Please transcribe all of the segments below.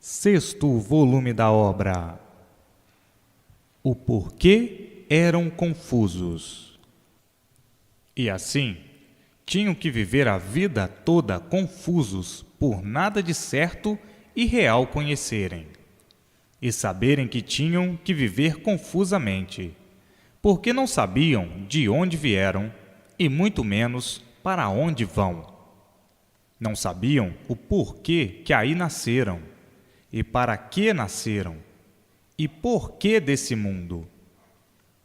Sexto volume da obra. O porquê eram confusos. E assim, tinham que viver a vida toda confusos por nada de certo e real conhecerem, e saberem que tinham que viver confusamente, porque não sabiam de onde vieram e muito menos para onde vão. Não sabiam o porquê que aí nasceram, e para que nasceram, e por que desse mundo.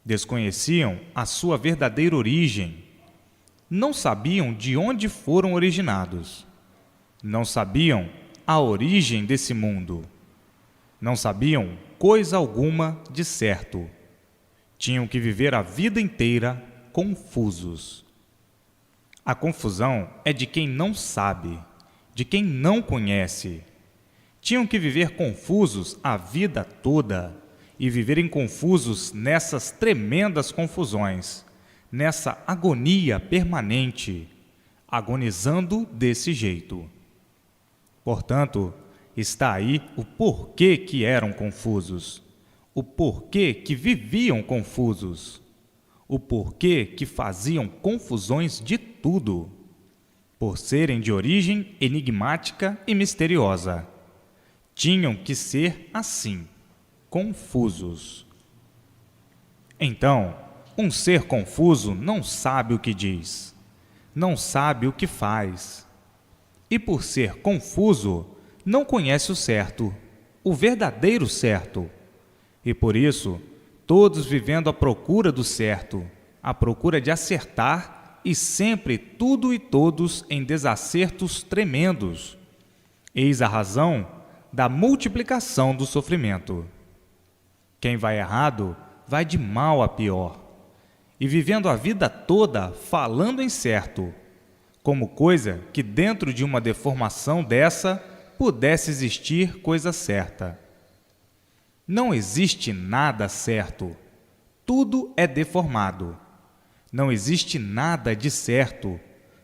Desconheciam a sua verdadeira origem, não sabiam de onde foram originados, não sabiam a origem desse mundo, não sabiam coisa alguma de certo. Tinham que viver a vida inteira confusos. A confusão é de quem não sabe, de quem não conhece. Tinham que viver confusos a vida toda e viverem confusos nessas tremendas confusões, nessa agonia permanente, agonizando desse jeito. Portanto, está aí o porquê que eram confusos, o porquê que viviam confusos, o porquê que faziam confusões de tudo, por serem de origem enigmática e misteriosa. Tinham que ser assim, confusos. Então, um ser confuso não sabe o que diz, não sabe o que faz. E por ser confuso, não conhece o certo, o verdadeiro certo. E por isso, todos vivendo à procura do certo, à procura de acertar e sempre tudo e todos em desacertos tremendos. Eis a razão da multiplicação do sofrimento. Quem vai errado, vai de mal a pior, e vivendo a vida toda falando em certo, como coisa que dentro de uma deformação dessa pudesse existir coisa certa. Não existe nada certo, tudo é deformado. Não existe nada de certo,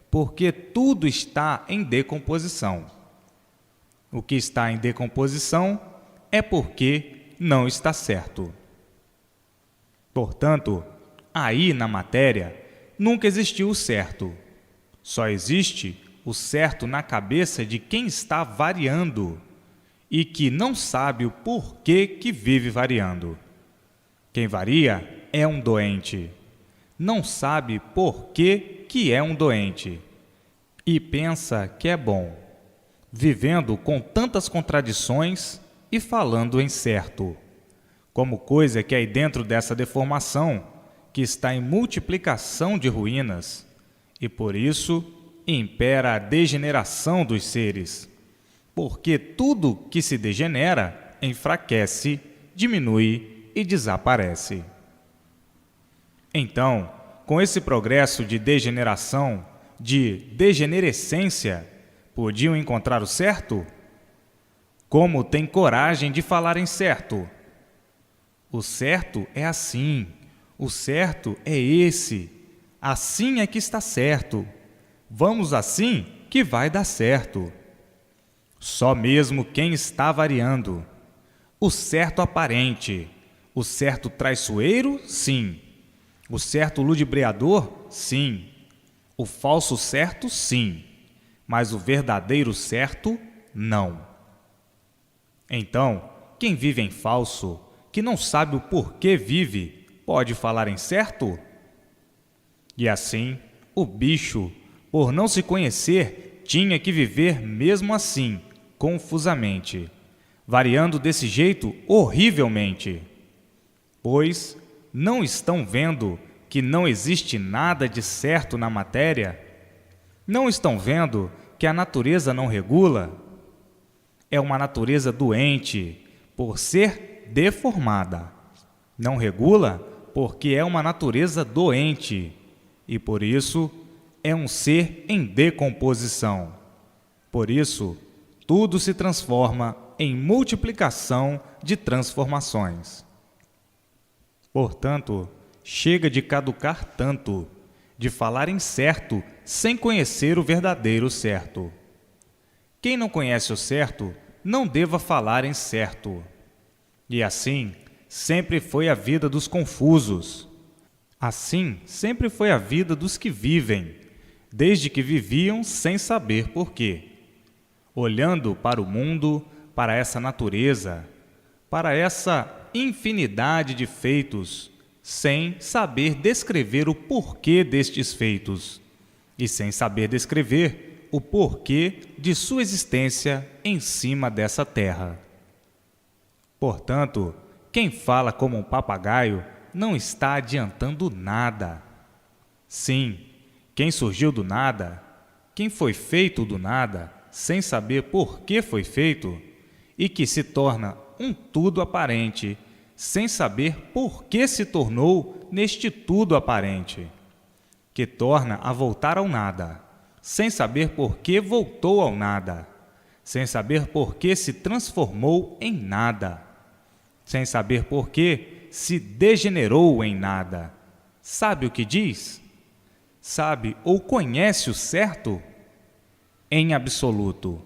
porque tudo está em decomposição. O que está em decomposição é porque não está certo. Portanto, aí na matéria nunca existiu o certo. Só existe o certo na cabeça de quem está variando e que não sabe o porquê que vive variando. Quem varia é um doente. Não sabe porquê que é um doente e pensa que é bom, vivendo com tantas contradições e falando em certo, como coisa que aí dentro dessa deformação, que está em multiplicação de ruínas, e por isso impera a degeneração dos seres, porque tudo que se degenera enfraquece, diminui e desaparece. Então, com esse progresso de degeneração, de degenerescência, podiam encontrar o certo? Como tem coragem de falar em certo? O certo é assim, o certo é esse, assim é que está certo. Vamos assim que vai dar certo. Só mesmo quem está variando. O certo aparente, o certo traiçoeiro, sim. O certo ludibriador, sim. O falso certo, sim. Mas o verdadeiro certo, não. Então, quem vive em falso, que não sabe o porquê vive, pode falar em certo? E assim, o bicho, por não se conhecer, tinha que viver mesmo assim, confusamente, variando desse jeito horrivelmente. Pois não estão vendo que não existe nada de certo na matéria? Não estão vendo que a natureza não regula? É uma natureza doente, por ser deformada. Não regula porque é uma natureza doente e, por isso, é um ser em decomposição. Por isso, tudo se transforma em multiplicação de transformações. Portanto, chega de caducar tanto, de falar em certo sem conhecer o verdadeiro certo. Quem não conhece o certo não deva falar incerto. E assim sempre foi a vida dos confusos. Assim sempre foi a vida dos que vivem, desde que viviam sem saber porquê. Olhando para o mundo, para essa natureza, para essa infinidade de feitos, sem saber descrever o porquê destes feitos, e sem saber descrever o porquê de sua existência em cima dessa terra. Portanto, quem fala como um papagaio não está adiantando nada. Sim, quem surgiu do nada, quem foi feito do nada, sem saber por que foi feito, e que se torna um tudo aparente, sem saber por que se tornou neste tudo aparente, que torna a voltar ao nada, sem saber por que voltou ao nada, sem saber por que se transformou em nada, sem saber por que se degenerou em nada. Sabe o que diz? Sabe ou conhece o certo? Em absoluto.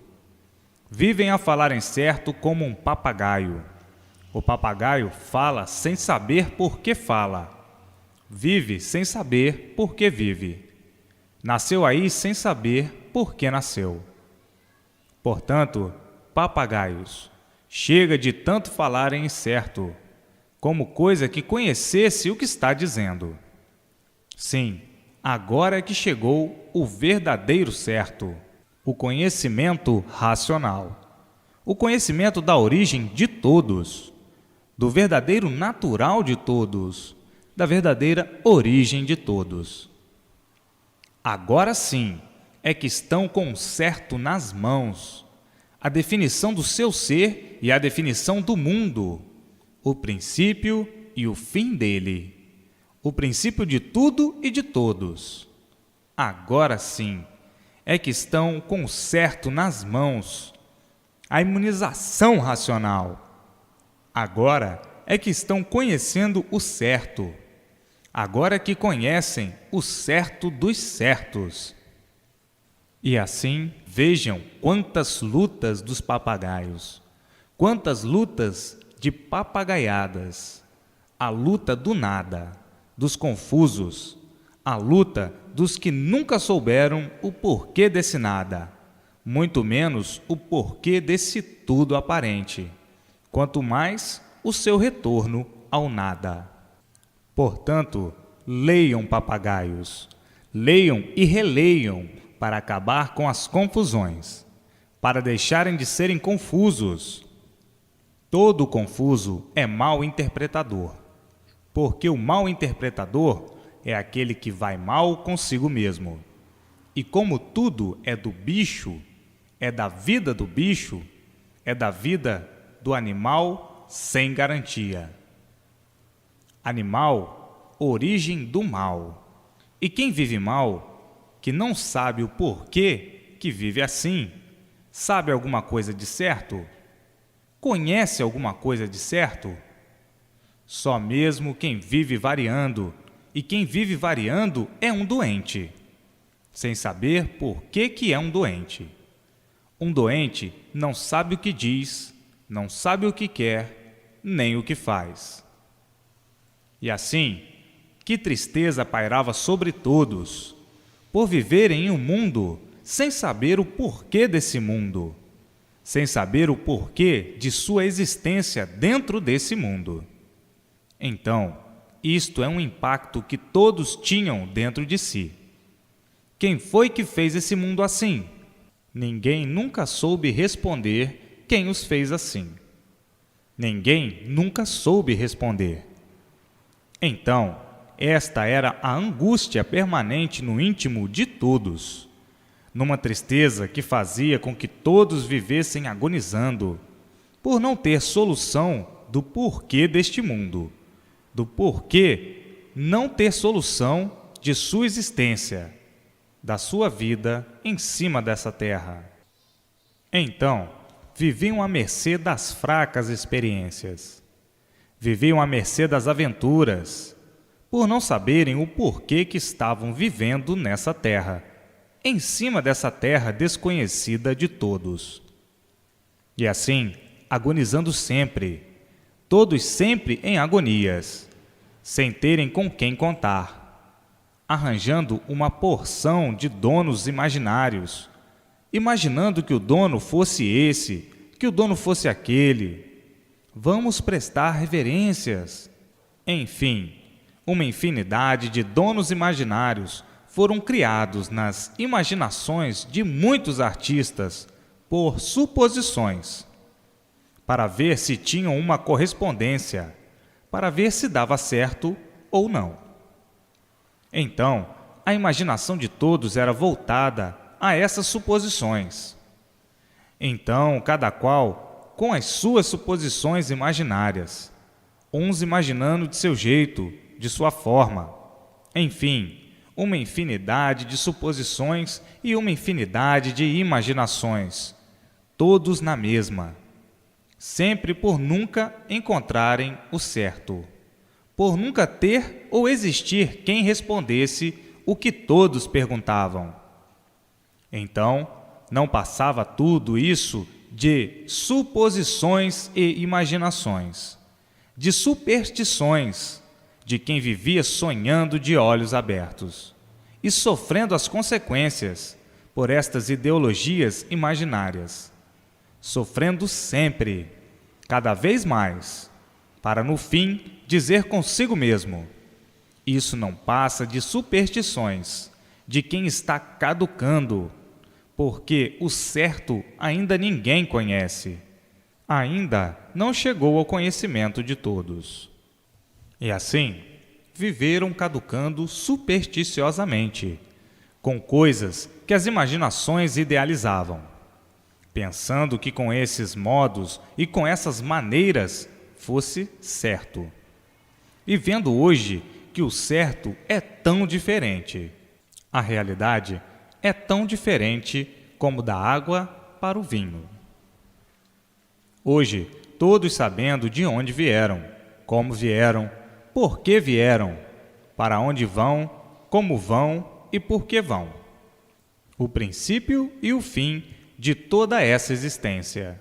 Vivem a falar em certo como um papagaio. O papagaio fala sem saber por que fala. Vive sem saber por que vive. Nasceu aí sem saber por que nasceu. Portanto, papagaios, chega de tanto falarem em certo, como coisa que conhecesse o que está dizendo. Sim, agora é que chegou o verdadeiro certo, o conhecimento racional, o conhecimento da origem de todos, do verdadeiro natural de todos, da verdadeira origem de todos. Agora sim é que estão com o certo nas mãos, a definição do seu ser e a definição do mundo, o princípio e o fim dele, o princípio de tudo e de todos. Agora sim é que estão com o certo nas mãos, a imunização racional. Agora é que estão conhecendo o certo. Agora é que conhecem o certo dos certos. E assim, vejam quantas lutas dos papagaios, quantas lutas de papagaiadas, a luta do nada, dos confusos, a luta dos que nunca souberam o porquê desse nada, muito menos o porquê desse tudo aparente, quanto mais o seu retorno ao nada. Portanto, leiam, papagaios, leiam e releiam para acabar com as confusões, para deixarem de serem confusos. Todo confuso é mau interpretador, porque o mau interpretador é aquele que vai mal consigo mesmo. E como tudo é do bicho, é da vida do bicho, é da vida do animal sem garantia. Animal, origem do mal. E quem vive mal, que não sabe o porquê que vive assim, sabe alguma coisa de certo? Conhece alguma coisa de certo? Só mesmo quem vive variando, e quem vive variando é um doente, sem saber por que é um doente. Um doente não sabe o que diz, não sabe o que quer, nem o que faz. E assim, que tristeza pairava sobre todos, por viverem em um mundo sem saber o porquê desse mundo, sem saber o porquê de sua existência dentro desse mundo. Então, isto é um impacto que todos tinham dentro de si. Quem foi que fez esse mundo assim? Ninguém nunca soube responder quem os fez assim. Ninguém nunca soube responder. Então, esta era a angústia permanente no íntimo de todos, numa tristeza que fazia com que todos vivessem agonizando, por não ter solução do porquê deste mundo, do porquê não ter solução de sua existência, da sua vida em cima dessa terra. Então, viviam à mercê das fracas experiências, viviam à mercê das aventuras, por não saberem o porquê que estavam vivendo nessa terra, em cima dessa terra desconhecida de todos. E assim, agonizando sempre, todos sempre em agonias, sem terem com quem contar, arranjando uma porção de donos imaginários, imaginando que o dono fosse esse, que o dono fosse aquele. Vamos prestar reverências. Enfim, uma infinidade de donos imaginários foram criados nas imaginações de muitos artistas por suposições, para ver se tinham uma correspondência, para ver se dava certo ou não. Então, a imaginação de todos era voltada a essas suposições. Então, cada qual com as suas suposições imaginárias, uns imaginando de seu jeito, de sua forma. Enfim, uma infinidade de suposições e uma infinidade de imaginações, todos na mesma, sempre por nunca encontrarem o certo, por nunca ter ou existir quem respondesse o que todos perguntavam. Então, não passava tudo isso de suposições e imaginações, de superstições, de quem vivia sonhando de olhos abertos e sofrendo as consequências por estas ideologias imaginárias, sofrendo sempre, cada vez mais, para no fim dizer consigo mesmo: isso não passa de superstições, de quem está caducando, porque o certo ainda ninguém conhece, ainda não chegou ao conhecimento de todos. E assim, viveram caducando supersticiosamente, com coisas que as imaginações idealizavam, pensando que com esses modos e com essas maneiras fosse certo. E vendo hoje que o certo é tão diferente, a realidade é tão diferente como da água para o vinho. Hoje, todos sabendo de onde vieram, como vieram, por que vieram, para onde vão, como vão e por que vão. O princípio e o fim de toda essa existência.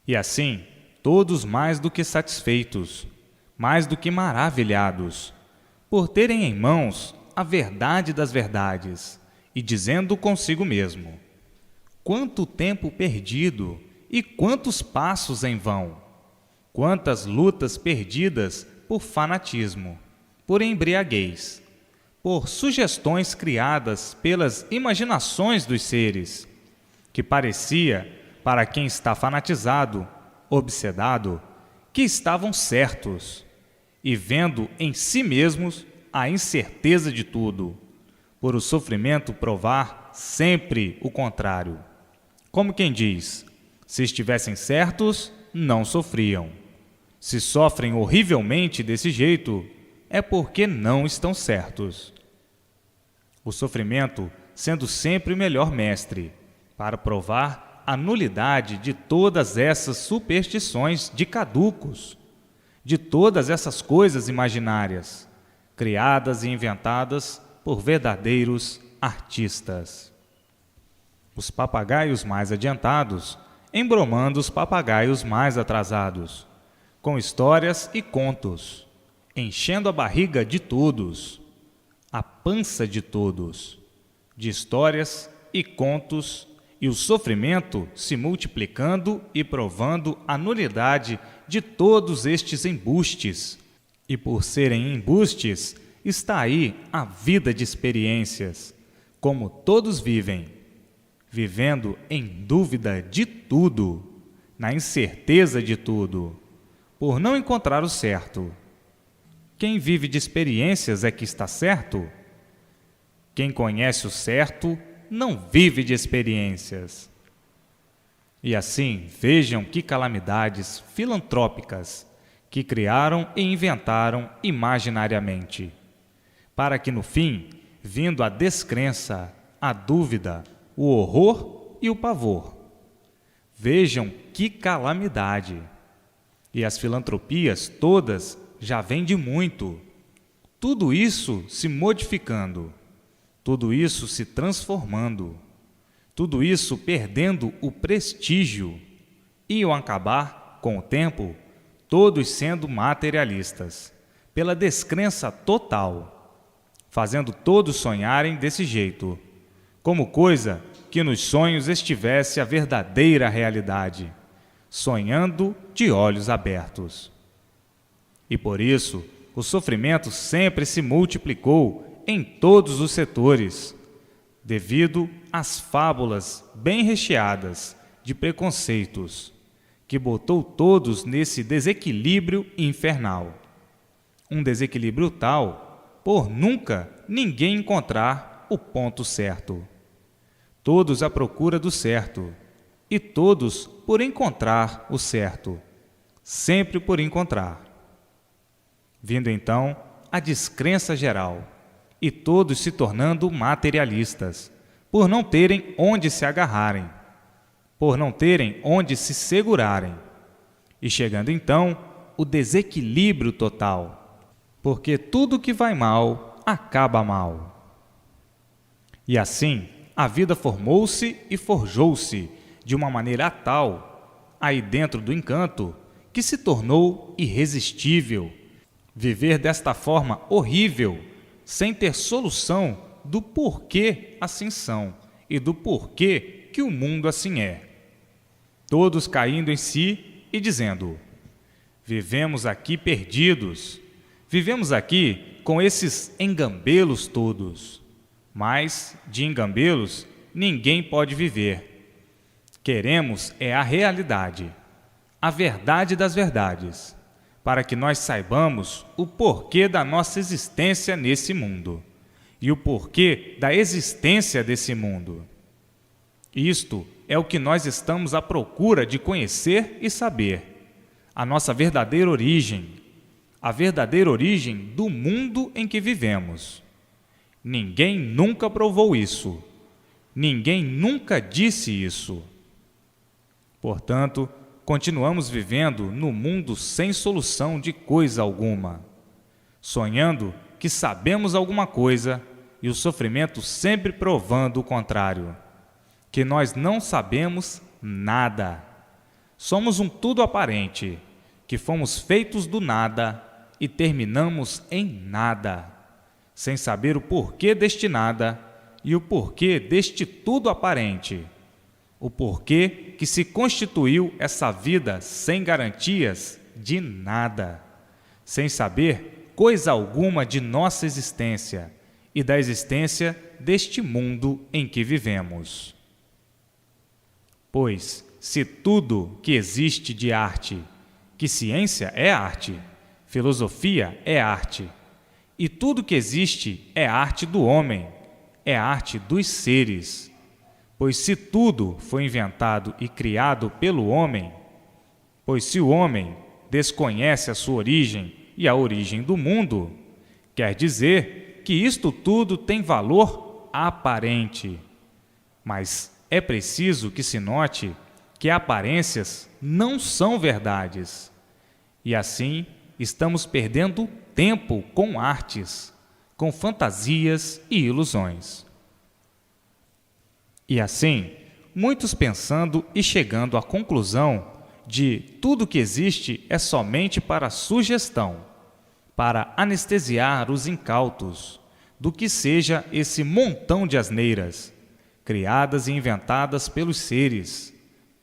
E assim, todos mais do que satisfeitos, mais do que maravilhados, por terem em mãos a verdade das verdades e dizendo consigo mesmo: quanto tempo perdido e quantos passos em vão, quantas lutas perdidas por fanatismo, por embriaguez, por sugestões criadas pelas imaginações dos seres, que parecia, para quem está fanatizado, obsedado, que estavam certos, e vendo em si mesmos a incerteza de tudo, por o sofrimento provar sempre o contrário. Como quem diz: se estivessem certos, não sofriam. Se sofrem horrivelmente desse jeito, é porque não estão certos. O sofrimento sendo sempre o melhor mestre, para provar a nulidade de todas essas superstições de caducos, de todas essas coisas imaginárias, criadas e inventadas por verdadeiros artistas. Os papagaios mais adiantados embromando os papagaios mais atrasados, com histórias e contos, enchendo a barriga de todos, a pança de todos, de histórias e contos, e o sofrimento se multiplicando e provando a nulidade de todos estes embustes. E por serem embustes, está aí a vida de experiências, como todos vivem, vivendo em dúvida de tudo, na incerteza de tudo, por não encontrar o certo. Quem vive de experiências é que está certo? Quem conhece o certo não vive de experiências. E assim, vejam que calamidades filantrópicas que criaram e inventaram imaginariamente, para que no fim, vindo a descrença, a dúvida, o horror e o pavor. Vejam que calamidade! E as filantropias todas já vêm de muito. Tudo isso se modificando, tudo isso se transformando, tudo isso perdendo o prestígio iam acabar, com o tempo, todos sendo materialistas, pela descrença total, fazendo todos sonharem desse jeito, como coisa que nos sonhos estivesse a verdadeira realidade, sonhando de olhos abertos. E por isso, o sofrimento sempre se multiplicou em todos os setores, devido às fábulas bem recheadas de preconceitos, que botou todos nesse desequilíbrio infernal. Um desequilíbrio tal, por nunca ninguém encontrar o ponto certo. Todos à procura do certo, e todos por encontrar o certo, sempre por encontrar. Vindo então a descrença geral, e todos se tornando materialistas, por não terem onde se agarrarem, por não terem onde se segurarem, e chegando então o desequilíbrio total, porque tudo que vai mal, acaba mal. E assim, a vida formou-se e forjou-se de uma maneira tal, aí dentro do encanto, que se tornou irresistível viver desta forma horrível, sem ter solução do porquê assim são e do porquê que o mundo assim é. Todos caindo em si e dizendo: vivemos aqui perdidos, vivemos aqui com esses engambelos todos, mas de engambelos ninguém pode viver. Queremos é a realidade, a verdade das verdades, para que nós saibamos o porquê da nossa existência nesse mundo e o porquê da existência desse mundo. Isto é o que nós estamos à procura de conhecer e saber, a nossa verdadeira origem, a verdadeira origem do mundo em que vivemos. Ninguém nunca provou isso, ninguém nunca disse isso. Portanto, continuamos vivendo no mundo sem solução de coisa alguma, sonhando que sabemos alguma coisa e o sofrimento sempre provando o contrário, que nós não sabemos nada. Somos um tudo aparente, que fomos feitos do nada e terminamos em nada, sem saber o porquê deste nada e o porquê deste tudo aparente. O porquê que se constituiu essa vida sem garantias de nada, sem saber coisa alguma de nossa existência e da existência deste mundo em que vivemos. Pois, se tudo que existe de arte, que ciência é arte, filosofia é arte, e tudo que existe é arte do homem, é arte dos seres. Pois se tudo foi inventado e criado pelo homem, pois se o homem desconhece a sua origem e a origem do mundo, quer dizer que isto tudo tem valor aparente. Mas é preciso que se note que aparências não são verdades. E assim estamos perdendo tempo com artes, com fantasias e ilusões. E assim, muitos pensando e chegando à conclusão de tudo que existe é somente para sugestão, para anestesiar os incautos do que seja esse montão de asneiras, criadas e inventadas pelos seres,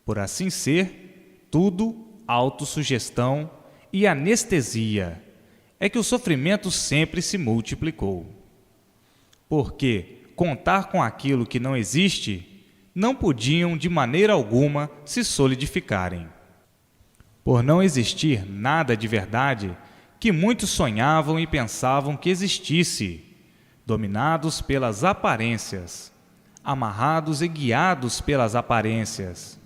por assim ser, tudo autossugestão e anestesia, é que o sofrimento sempre se multiplicou. Porque contar com aquilo que não existe, não podiam de maneira alguma se solidificarem. Por não existir nada de verdade, que muitos sonhavam e pensavam que existisse, dominados pelas aparências, amarrados e guiados pelas aparências,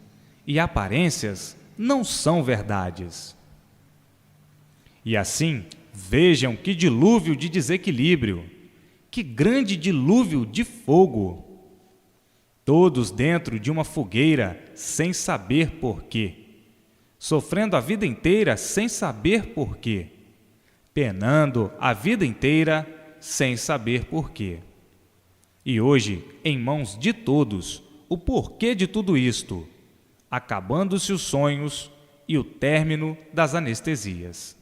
e aparências não são verdades. E assim, vejam que dilúvio de desequilíbrio, que grande dilúvio de fogo! Todos dentro de uma fogueira sem saber porquê, sofrendo a vida inteira sem saber porquê, penando a vida inteira sem saber porquê. E hoje, em mãos de todos, o porquê de tudo isto, acabando-se os sonhos e o término das anestesias.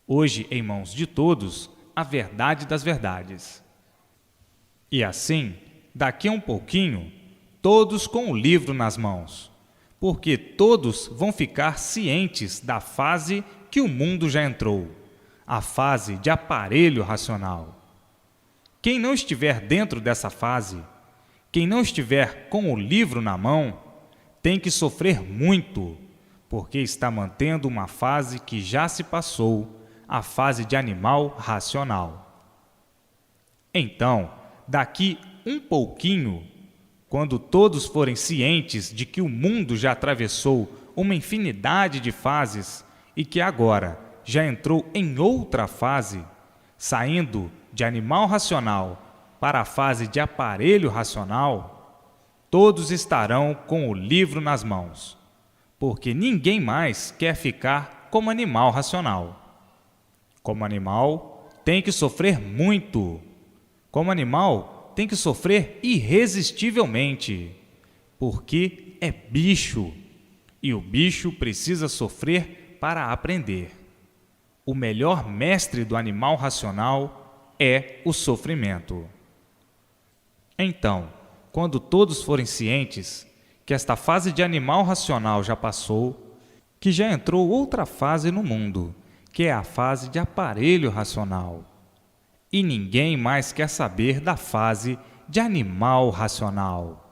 Hoje, em mãos de todos, a verdade das verdades. E assim, daqui a um pouquinho, todos com o livro nas mãos, porque todos vão ficar cientes da fase que o mundo já entrou, a fase de aparelho racional. Quem não estiver dentro dessa fase, quem não estiver com o livro na mão, tem que sofrer muito, porque está mantendo uma fase que já se passou, a fase de animal racional. Então, daqui um pouquinho, quando todos forem cientes de que o mundo já atravessou uma infinidade de fases e que agora já entrou em outra fase, saindo de animal racional para a fase de aparelho racional, todos estarão com o livro nas mãos, porque ninguém mais quer ficar como animal racional. Como animal, tem que sofrer muito. Como animal, tem que sofrer irresistivelmente, porque é bicho, e o bicho precisa sofrer para aprender. O melhor mestre do animal racional é o sofrimento. Então, quando todos forem cientes que esta fase de animal racional já passou, que já entrou outra fase no mundo, que é a fase de aparelho racional, e ninguém mais quer saber da fase de animal racional.